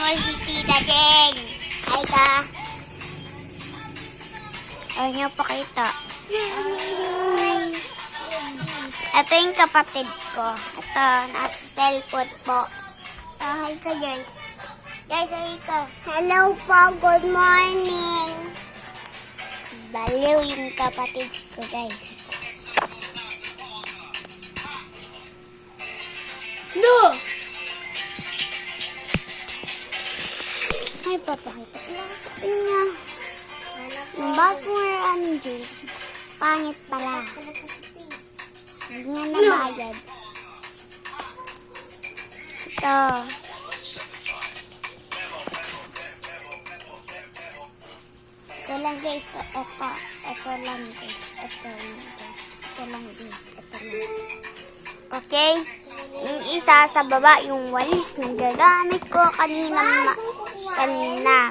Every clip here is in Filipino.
mo si Tita Jeng. Ay ka. Ayaw niyo pakita. Ito yung kapatid ko. Ito, nasa cellphone po. Hi ka, guys. Guys, hi ka. Hello po, good morning. Baliw yung kapatid ko, guys. No! Ay, papakita ko lang sa kanya. Yung bagong running juice, pangit pala. Hindi nga nabayad. Ito. Ito lang guys. Ito lang guys. Ito lang din. Ito lang. Okay? Yung isa sa baba, yung walis na gagamit ko kanina.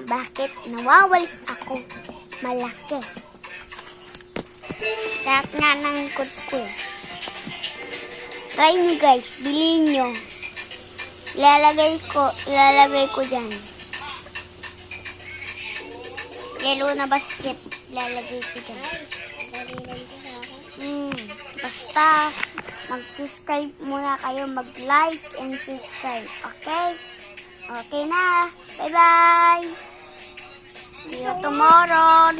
Bakit nawawalis ako? Malaki. Sarap nga ng likod ko. Try nyo guys, bilhin nyo. Ilalagay ko dyan. Yellow na basket, ilalagay ko dyan. Basta, mag-subscribe muna kayo, mag-like and subscribe. Okay? Okay na. Bye-bye. See you tomorrow.